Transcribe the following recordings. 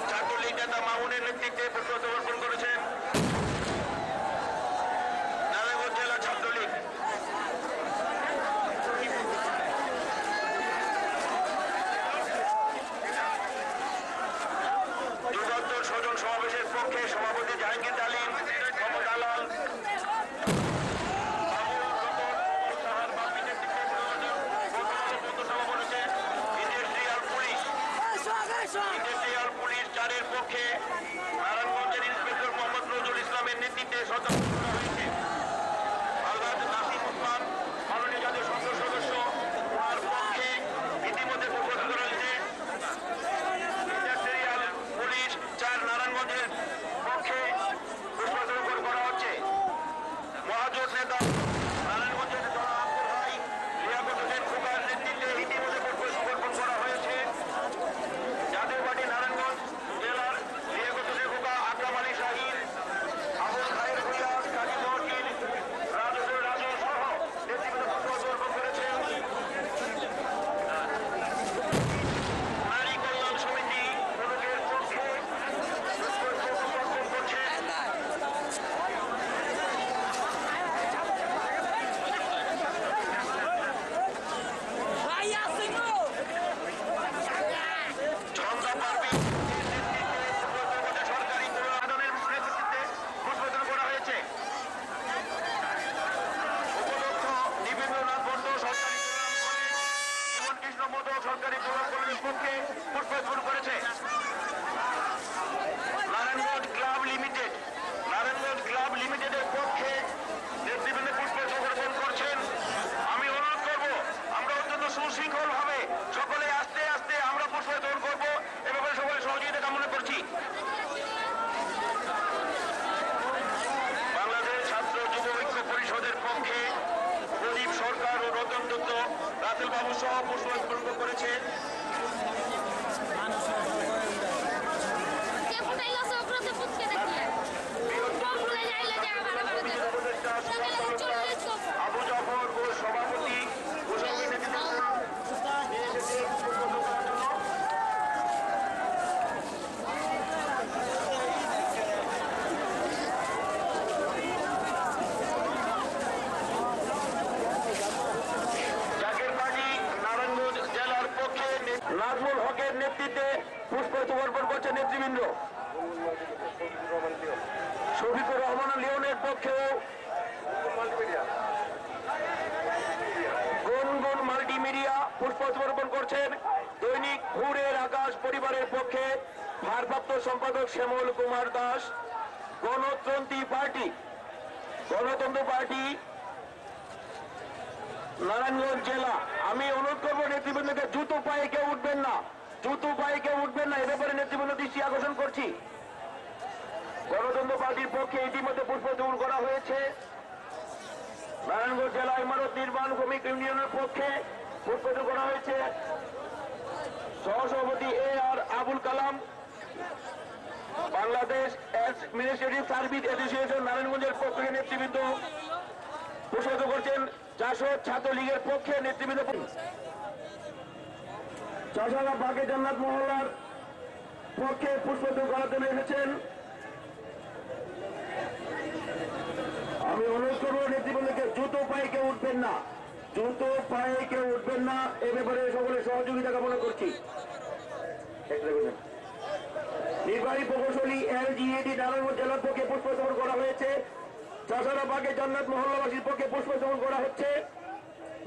ছাত্রলীগ নেতা মামুনের নেতৃত্বে পুষ্পস্তবক অর্পণ করেছেন নারায়ণগঞ্জ জেলা ছাত্রলীগ। যুগান্তর স্বজন সমাবেশের পক্ষে সভাপতি জাহাঙ্গীর আলীম, মোহাম্মদ আলাল, ইন্ডাস্ট্রিয়াল পুলিশ 4-এর পক্ষে নারায়ণগঞ্জের ইন্সপেক্টর মোহাম্মদ নজরুল ইসলামের নেতৃত্বে শ্রদ্ধা করা হয়েছে। আলহাজ নাসিম ওসমান মাননীয় জাতীয় সংসদ সদস্য তার পক্ষে ইতিমধ্যে ঘোষণা করা হয়েছে। ইন্ডাস্ট্রিয়াল পুলিশ 4 নারায়ণগঞ্জের পক্ষে পুষ্পার্পণ করা হচ্ছে। মহাজোট নেতা নারায়ণগঞ্জের আব্দুল হাই লিয়াকত হোসেন খোকার নেতৃত্বে ইতিমধ্যে পুষ্পার্পণ করা হয়েছে। জাতীয় পার্টি নারায়ণগঞ্জ জেলার লিয়াকত হোসেন খোকা, আকরাম আলী শাহিন, আবুল খায়ের ভুইয়া, কাজী মহসিন, রাজু সহ নেতৃত্বে পুষ্পার্পণ করেছেন। নারী কল্যাণ সমিতি প্রয়োগের পক্ষে পুষ্পার্পণ করছেন। সরকারি কলেজের পক্ষে পুষ্পার্পণ করেছে। নারায়ণগঞ্জ ক্লাব লিমিটেডের পক্ষে নেতৃবৃন্দে পুষ্পার্পণ করছেন। আমি অনুরোধ করব আমরা অত্যন্ত সুশৃঙ্খল ভাবে সকলে আস্তে আস্তে আমরা পুষ্পার্পণ করব, এ ব্যাপারে সকলে সহযোগিতা কামনা করছি। বাংলাদেশ ছাত্র যুব ঐক্য পরিষদের পক্ষে প্রদীপ সরকার ও রতন দত্ত, রাসেল বাবু সহ পুষ্পার্পণ করেছে। আবু জাফর ও সভাপতি নাজমুল হকের নেতৃত্বে পুষ্পার্পণ করছে নেতৃবৃন্দ। শফিকুর রহমান লিওনের পক্ষেও গুনগুন মাল্টিমিডিয়া পুষ্পার্পণ করছেন। দৈনিক ভোরের আকাশ পরিবারের পক্ষে ভারপ্রাপ্ত সম্পাদক শ্যামল কুমার দাস। গণতন্ত্র পার্টি নারায়ণগঞ্জ জেলা। আমি অনুরোধ করবো নেতৃবৃন্দকে জুতো পায়ে কেউ উঠবেন না, এ ব্যাপারে নেতৃবৃন্দ দৃষ্টি আকর্ষণ করছি। গণতন্ত্র পার্টির পক্ষে ইতিমধ্যে পুষ্পার্পণ করা হয়েছে। নারায়ণগঞ্জ জেলা ইমারত নির্মাণ শ্রমিক ইউনিয়নের পক্ষে পুষ্পার্পণ করা হয়েছে। সহসভাপতি AR Abul Kalam, Bangladesh administrative service association নারায়ণগঞ্জের পক্ষে নেতৃবৃন্দ পুষ্পার্পণ করছেন। জাসদ ছাত্রলীগের পক্ষে নেতৃবৃন্দ চাষারা বাগে জান্নাত মহল্লার পক্ষে পুষ্পার্পণ করার জন্য এসেছেন। আমি অনুরোধ করবো নেতৃবৃন্দকে জুতো পায়ে কেউ উঠবেন না, এ ব্যাপারে সকলে সহযোগিতা কামনা করছি। নির্বাহী প্রকৌশলী LGAD নারায়ণগঞ্জ জেলার পক্ষে পুষ্পার্পণ করা হয়েছে। চাষারা বাগে জান্নাত মহল্লাবাসীর পক্ষে পুষ্পার্পণ করা হচ্ছে।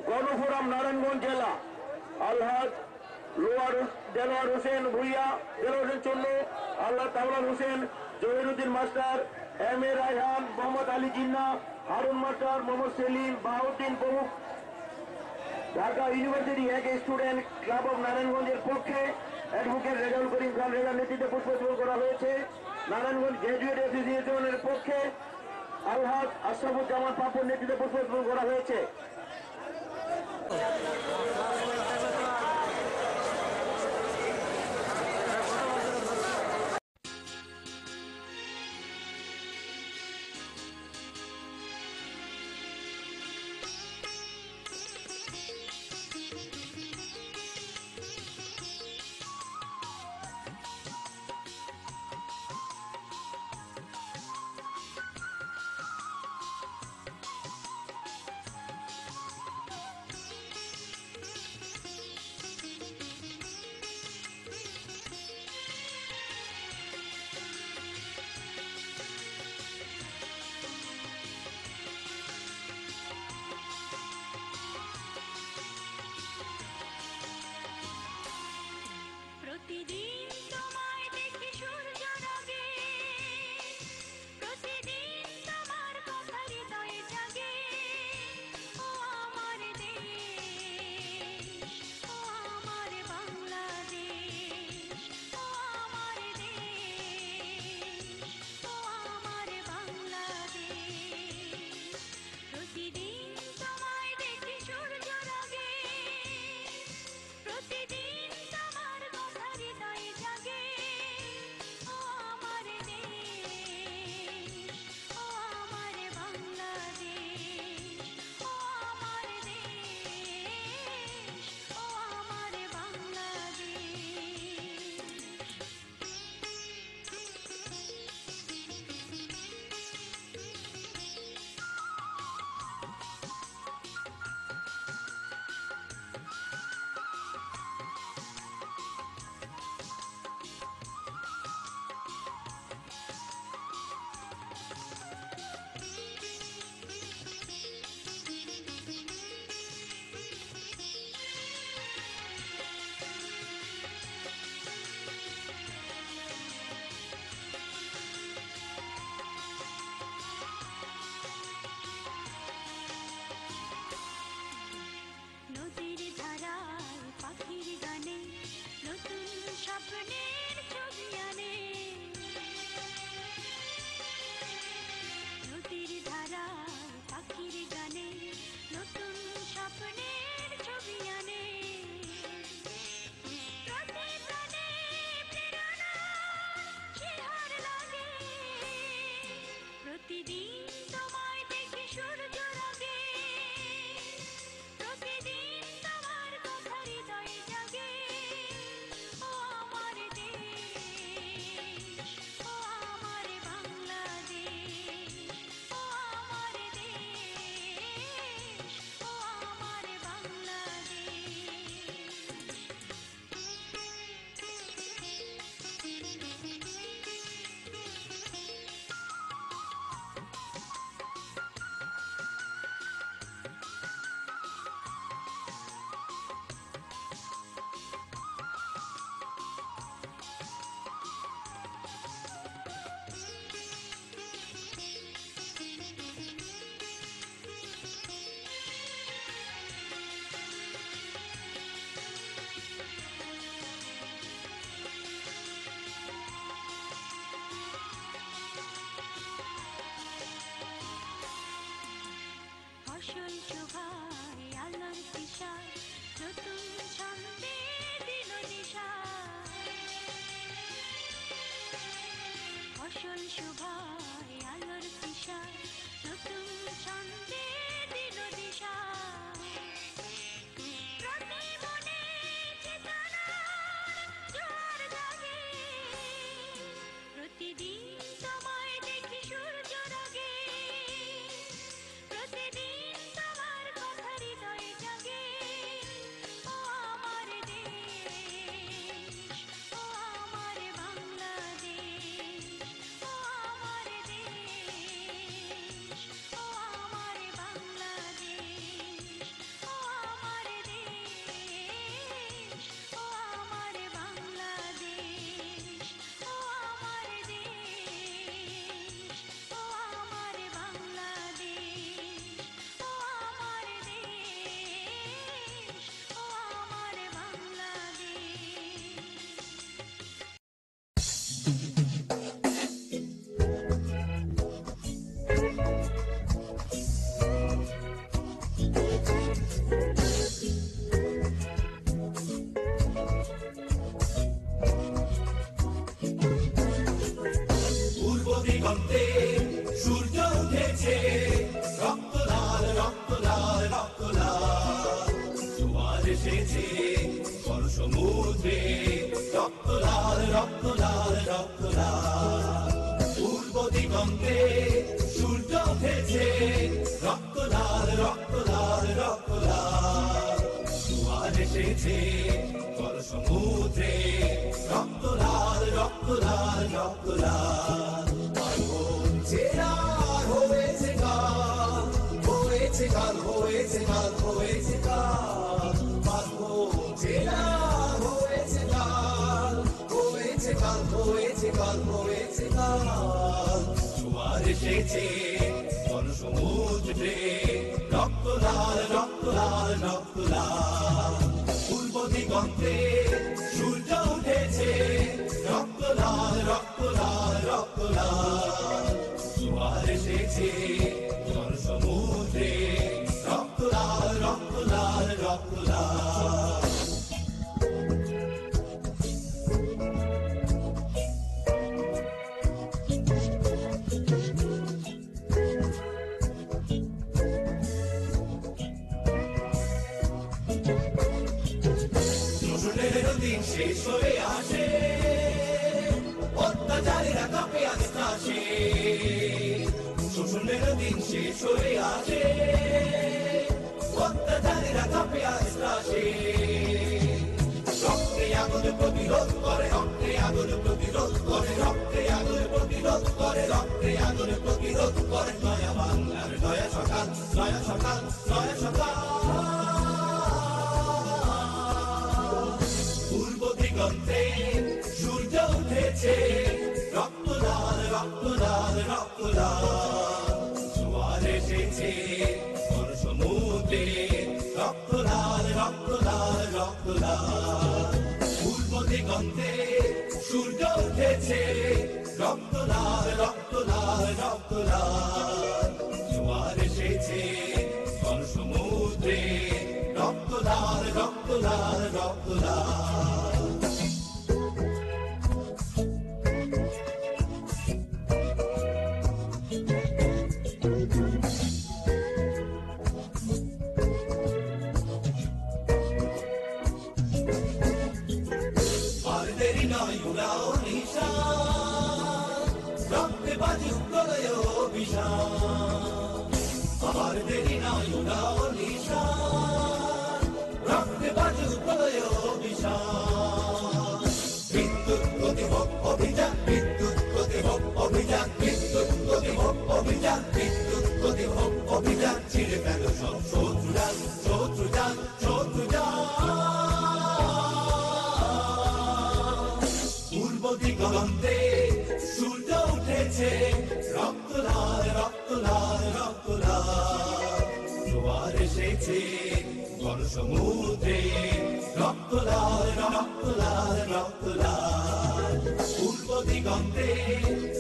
গণফোরাম নারায়ণগঞ্জ জেলা আলহাজ দেলোয়ার হোসেন ভুইয়া, দেলোয়ার হোসেন চন্নু, আল্লাহ তাওলার Hossain, Jahiruddin master, MA Raihan, Mohammad Ali Jinnah, Harun master, Mohammad Selim, Bahauddin প্রমুখ Dhaka university student club of নারায়ণগঞ্জের পক্ষে অ্যাডভোকেট রেজাউল করিম খান রেজার নেতৃত্বে পুষ্পার্পণ করা হয়েছে। নারায়ণগঞ্জ গ্র্যাজুয়েট অ্যাসোসিয়েশনের পক্ষে আলহাজ আশরাফুজ্জামান পাপড় নেতৃত্বে পুষ্পার্পণ করা হয়েছে। ফসল শোভায় আলোর দিশায় নতুন ছন্দে দিল দিশা ফসল শোভায় আলোর দিশায় নতুন ছন্দে দিল দিশা প্রতি মনে চেতনার জোয়ার জাগে প্রতিদিন তোমায় দেখি সূর্য রাগে প্রতিদিন তোমার কথা হৃদয়ে জাগে ও আমার দেশ ও আমার বাংলাদেশ ও আমার দেশ ও আমার বাংলাদেশ ও আমার দেশ ও আমার বাংলাদেশ ও আমার দেশ ও আমার বাংলাদেশ ও আমার দেশ ও আমার পূর্ব দিগন্তে সূর্য উঠেছে রক্ত লাল রক্ত লাল রক্ত লাল জোয়ার এসেছে বড় সমুদ্রে রক্ত লাল রক্ত লাল রক্ত লাল পূর্ব দিগন্তে সূর্য উঠেছে রক্ত লাল রক্ত লাল রক্ত লাল জোয়ার এসেছে বড় সমুদ্রে রক্ত লাল রক্ত লাল রক্ত লাল হয়েছে কাল হয়েছে কাল হয়েছে কাল হয়েছে কাল হয়েছে কাল হয়েছে কাল হয়েছে কাল হয়েছে কাল জোয়ার এসেছে বড় সমুদ্রে রক্ত লাল রক্ত লাল রক্ত লাল পূর্ব দিগন্তে সূর্য উঠেছে রক্ত লাল রক্ত লাল রক্ত লাল জোয়ার এসেছে বড় সমুদ্রে রক্ত লাল রক্ত লাল রক্ত লাল দিন শেষ হয়ে আসে অত্যাচারীরা কাঁপে আস্তে আসে শোষণের দিন শেষ হয়ে আসে অত্যাচারীরা কাঁপে আস্তে আসে রক্তে আগুন প্রতিরোধ করে রক্তে আগুন প্রতিরোধ করে রক্তে আগুন প্রতিরোধ করে রক্তে আগুন প্রতিরোধ করে নয়া বাংলার নয়া সকাল নয়া সকাল নয়া সকাল পূর্ব দিগন্তে সূর্য উঠেছে রক্ত লাল রক্ত লাল রক্ত লাল জোয়ার এসেছে বড় সমুদ্রে রক্ত লাল রক্ত লাল রক্ত লাল পূর্ব দিগন্তে সূর্য উঠেছে রক্ত লাল রক্ত লাল রক্ত লাল জোয়ার এসেছে বড় সমুদ্রে রক্ত লাল রক্ত লাল রক্ত লাল আর দেরি নয় উড়াও নিশান রক্তে বাজুক প্রলয় অভিযান আর দেরি নয় উড়াও নিশান রক্তে বাজুক প্রলয় অভিযান বিদ্যুৎ প্রতিভোগ অভিযান বিদ্যুৎ প্রতিভোগ অভিযান বিদ্যুৎ প্রতিভোগ অভিযান বিদ্যুৎ প্রতিভোগ অভিযান ছিঁড়ে ফেল সব শত্রুযান শত্রুযান শত্রুযান পূর্ব দিগন্তে সূর্য উঠেছে রক্ত লাল রক্ত লাল রক্ত লাল জোয়ার এসেছে বড় সমুদ্রে রক্ত লাল রক্ত লাল রক্ত লাল পূর্ব দিগন্তে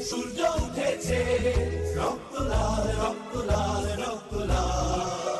সূর্য উঠেছে রক্ত লাল রক্ত লাল রক্ত লাল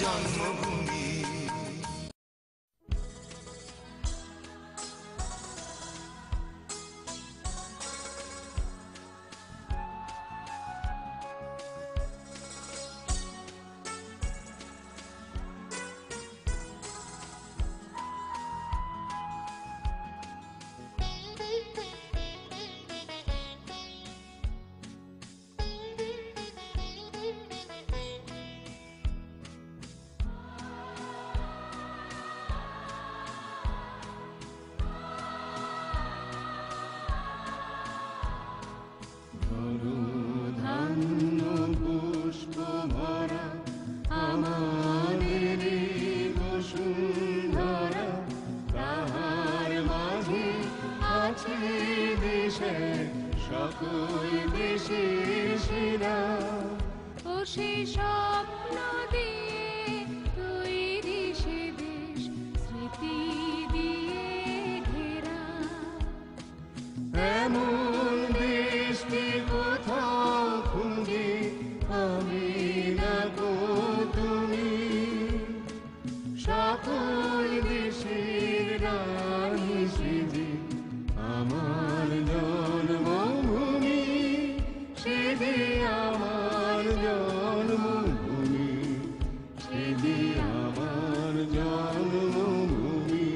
জন্মভূমি। ধন্য পুষ্প ভরা আমাদের বসুন্ধরা, তাহার মাঝে আছে দেশে সকল দেশের সেরা। ও সেই স্বপ্ন দিয়ে তৈরি সে দেশ স্মৃতি দিয়ে ঘেরা। এমন দেশটি কোথাও খুঁজে পাবে না গো তুমি, সকল দেশের রানী সেজে আমার জন্মভূমি, সেজে আমার জন্মভূমি, সেজে আমার জন্মভূমি।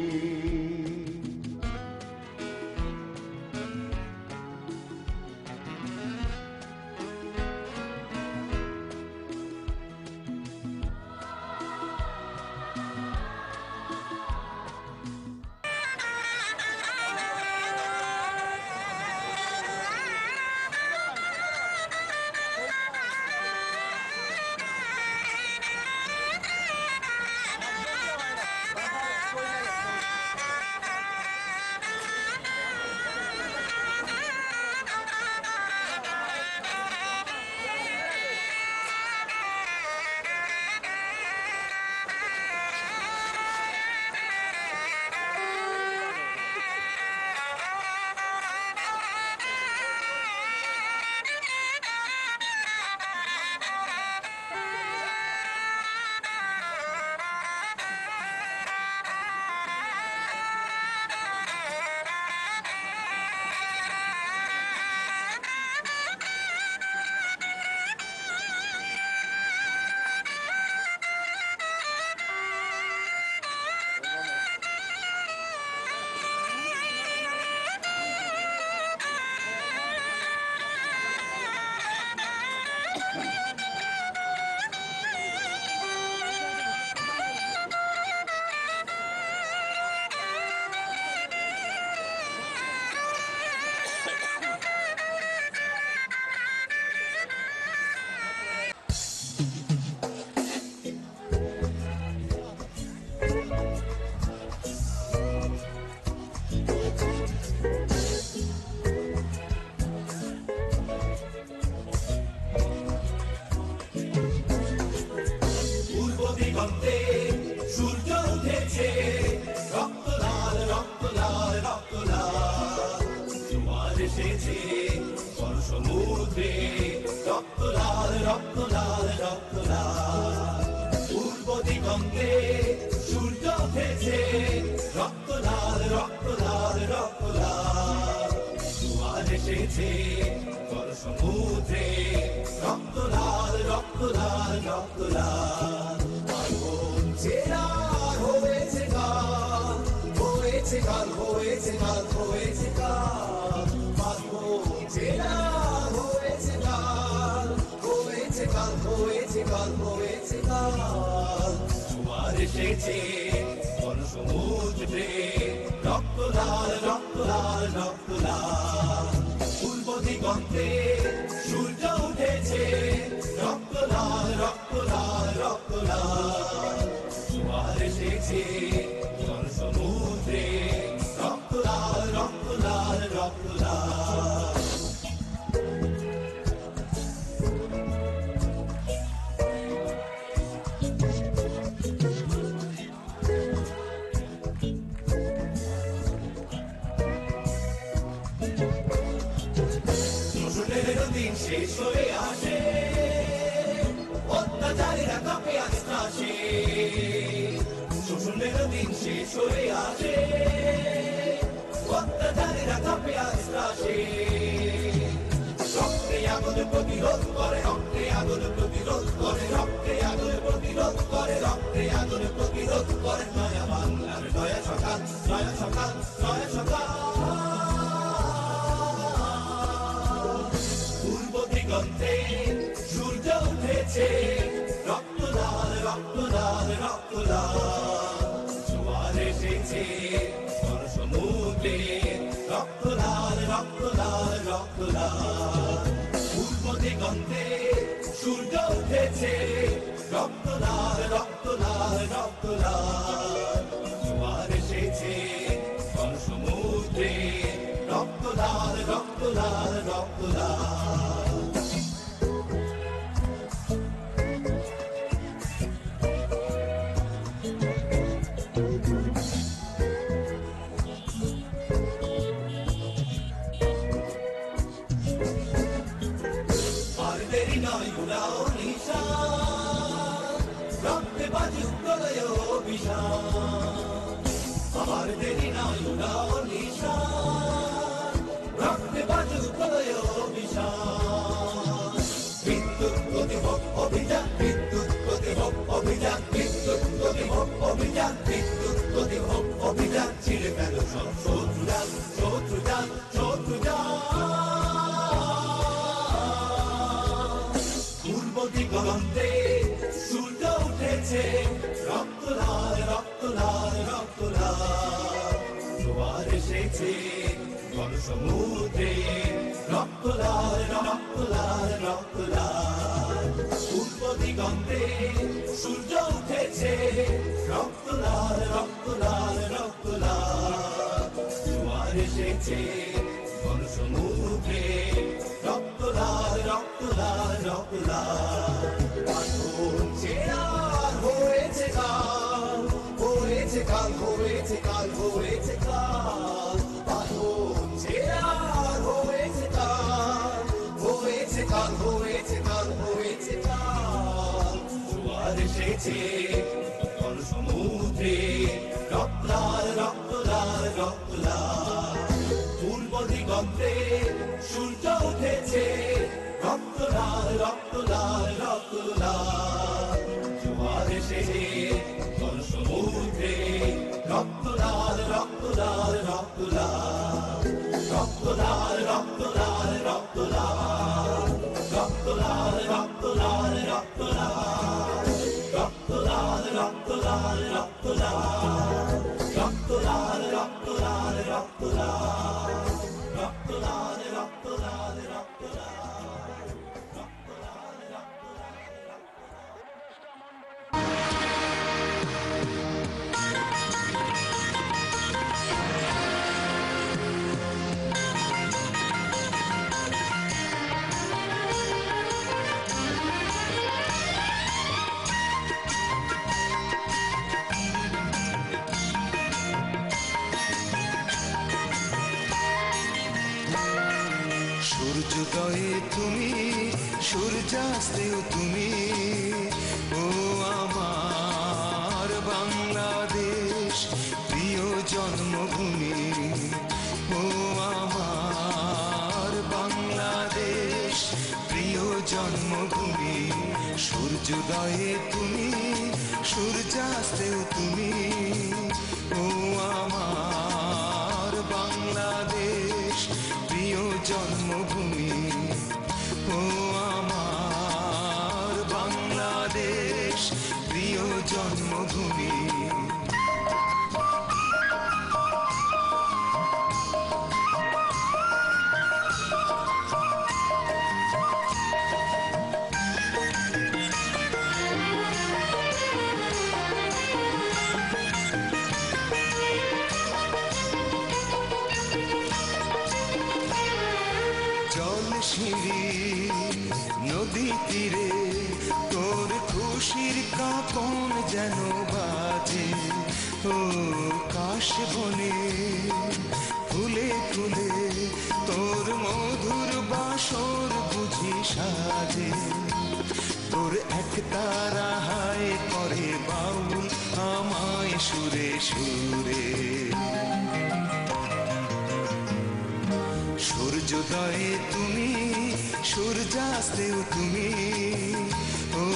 পূর্ব দিগন্তে সূর্য উঠেছে, রক্ত লাল রক্ত লাল রক্ত লাল। জোয়ার এসেছে বড় সমুদ্রে, রক্ত লাল রক্ত লাল রক্ত লাল। পূর্ব দিগন্তে সূর্য উঠেছে, রক্ত লাল রক্ত লাল রক্ত লাল। জোয়ার এসেছে বড় সমুদ্রে, রক্ত লাল রক্ত লাল রক্ত লাল। পার্বণ জেলার হয়েছে গান, হয়েছে গান, হয়েছে গান, হয়েছে গান। পার্বণ জেলার হয়েছে গান, হয়েছে গান, হয়েছে গান, হয়েছে গান। জোয়ার এসেছে বড় সমুদ্রে, রক্ত লাল রক্ত লাল রক্ত লাল। পূর্ব দিগন্তে সূর্য উঠেছে, রক্ত লাল রক্ত লাল রক্ত লাল। জোয়ার এসেছে বড় সমুদ্রে, রক্ত লাল রক্ত লাল রক্ত লাল। দিন শেষ হয়ে আসে, অত্যাচারীরা কাঁপে আজ ত্রাস আসে, শোষণের দিন শেষ হয়ে আসে, অত্যাচারীরা কাঁপে আজ ত্রাসে। রক্তে আগুন প্রতিরোধ করে, রক্তে আগুন প্রতিরোধ করে, রক্তে আগুন প্রতিরোধ করে, রক্তে আগুন প্রতিরোধ করে। নয়া বাংলার নয়া সকাল, নয়া সকাল, নয়া সকাল। পূর্ব দিগন্তে সূর্য উঠেছে, রক্ত লাল, রক্ত লাল, রক্ত লাল। জোয়ার এসেছে সমুদ্রে, রক্ত লাল, রক্ত লাল, রক্ত লাল। পূর্ব দিগন্তে সূর্য উঠেছে, রক্ত লাল, রক্ত লাল, রক্ত লাল। জোয়ার এসেছে সমুদ্রে, রক্ত লাল, রক্ত লাল, রক্ত লাল। আর দেরি নয় উড়াও নিশান, রক্তে বাজুক প্রলয় অভিযান। আর দেরি নয় উড়াও নিশান, রক্তে বাজুক প্রলয় অভিযান। বিদ্যুৎ প্রতিভোগ অভিযান, বিদ্যুৎ প্রতিভোগ অভিযান, বিদ্যুৎ প্রতিভোগ অভিযান, বিদ্যুৎ প্রতিভোগ অভিযান। ছিঁড়ে ফেলো সব শত্রুজাল, শত্রুজাল, শত্রুজাল। পূর্ব দিগন্তে সূর্য উঠেছে, রক্ত লাল, রক্ত লাল, রক্ত লাল। জোয়ার এসেছে সমুদ্রে, রক্ত লাল, রক্ত লাল, রক্ত লাল। পূর্ব দিগন্তে সূর্য উঠেছে, রক্ত লাল, রক্ত লাল, রক্ত লাল। জোয়ার এসেছে সমুদ্রে, রক্ত লাল, রক্ত লাল, রক্ত লাল। আগুন ছেড়ার হয়েছে কাল, হয়েছে কাল, হয়েছে কাল, হয়েছে কাল। আগুন ছেড়ার হয়েছে কাল, হয়েছে কাল, হয়েছে কাল, হয়েছে কাল। জোয়ার এসেছে সমুদ্রে, রক্ত লাল, রক্ত লাল, রক্ত লাল। পূর্ব দিগন্তে সূর্য উঠেছে, রক্ত লাল, রক্ত লাল, রক্ত লাল। জোয়ার এসেছে সমুদ্রে, রক্ত লাল, রক্ত লাল, রক্ত লাল। রক্ত লাল, রক্ত লাল, রক্ত লাল। রক্ত লাল, রক্ত লাল, রক্ত লাল। রক্ত লাল, রক্ত লাল, রক্ত লাল। রক্ত লাল, রক্ত লাল, রক্ত লাল। রক্ত লাল, রক্ত লাল, রক্ত লাল। রক্ত লাল, রক্ত লাল, রক্ত লাল। সূর্যোদয়ে তুমি, সূর্যাস্তেও তুমি, ও আমার বাংলাদেশ প্রিয় জন্মভূমি। ও আমার বাংলাদেশ প্রিয় জন্মভূমি। সূর্যোদয়ে তুমি, সূর্যাস্তেও তুমি, ও আমার বাংলাদেশ প্রিয় জন্মভূমি। ও আমার বাংলাদেশ প্রিয় জন্মভূমি। জলশিরি নদী তীরে তোর খুশির কাঁপন যেন বাজে। ও কাশ বনে ফুলে ফুলে তোর মধুর বাসর বুঝি সাজে। তোর এক তারা হায় করে বাউল আমায় সুরে সুরে। সূর্যোদয়ে তুমি, সূর্যাস্তেও তুমি, ও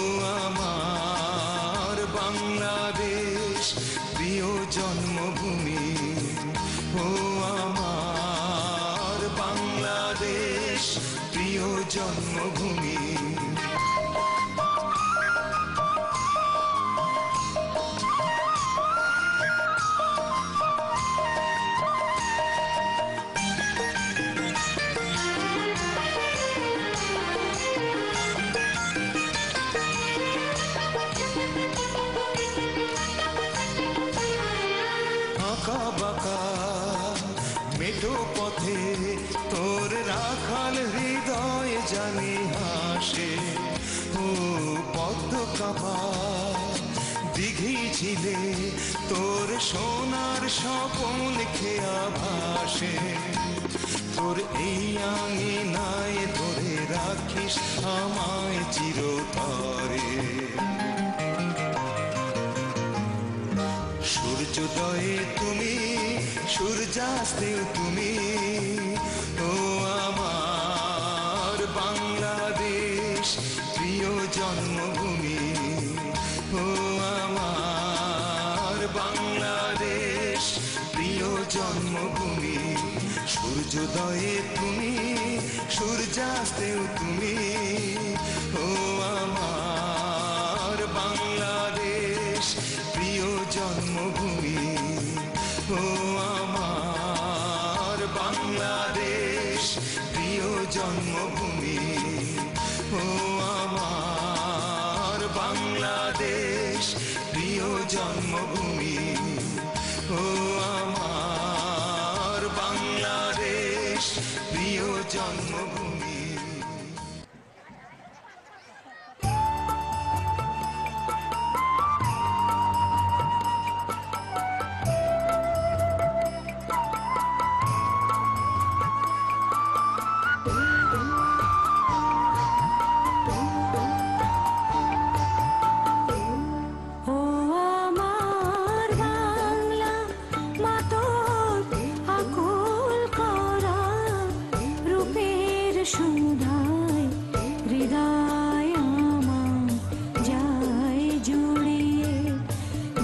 আমার বাংলাদেশ প্রিয় জন্মভূমি। ও আমার বাংলাদেশ প্রিয় জন্মভূমি। আঁকা বাঁকা মেঠো পথে তোর রাখাল হৃদয় জানি হাসে। ও পদ্ম কাপা দিঘি ছিলে তোর সোনার স্বপন খেয়া ভাসে। তোর এই আঙিনায় ধরে রাখিস আমায় চিরতরে। সূর্যোদয়ে তুমি, সূর্যাস্তেও তুমি, ও আমার বাংলাদেশ প্রিয় জন্মভূমি। ও আমার বাংলাদেশ প্রিয় জন্মভূমি। সূর্যোদয়ে তুমি, সূর্যাস্তেও তুমি, ও আমার বাংলাদেশ প্রিয় জন্মভূমি। ও আমার বাংলাদেশ প্রিয় জন্মভূমি। ও আমার বাংলাদেশ প্রিয় জন্মভূমি। ও আমার বাংলাদেশ প্রিয় জন্মভূমি। ও আমার বাংলা মা তোর আকুল করা রূপের সুধায় হৃদয় আমার যায় জুড়িয়ে,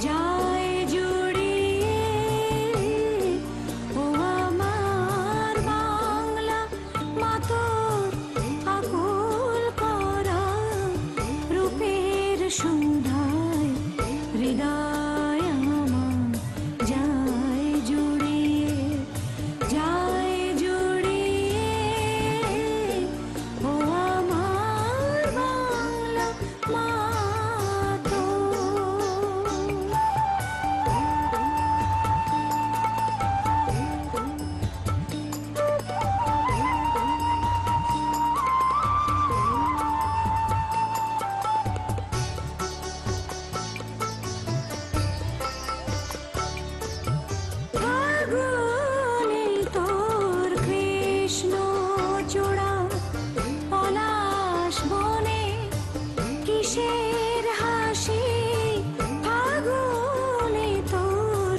যায় জুড়িয়ে। ও আমার বাংলা মা তোর আকুল করা রূপের সুধায় হৃদয় আমার যায় জুড়িয়ে, যায় জুড়িয়ে। ও আমার বাংলা মা ফাগুনে তোর কৃষ্ণ চূড়া পলাশ বনে কিসের হাসি। ফাগুনে তোর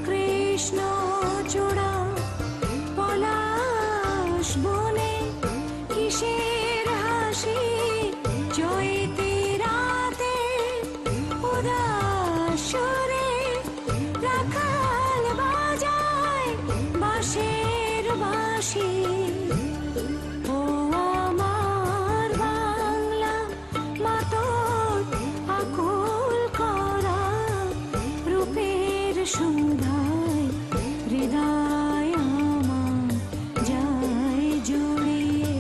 কৃষ্ণ চূড়া পলাশ বনে কিসের হাসি। চৈতি রাতে উদাস সুরে রাখাল বাজায় বাঁশের বাঁশি। ও আমার বাংলা মা তোর আকুল করা রূপের সুধায় হৃদয় আমার যায় জুড়িয়ে,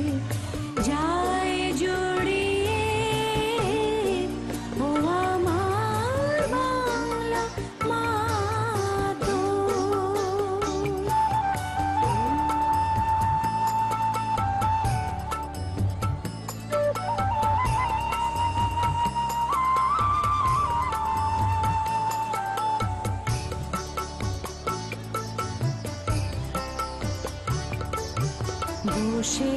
যায় জুড়িয়ে। ও আমার বাংলা মা বসে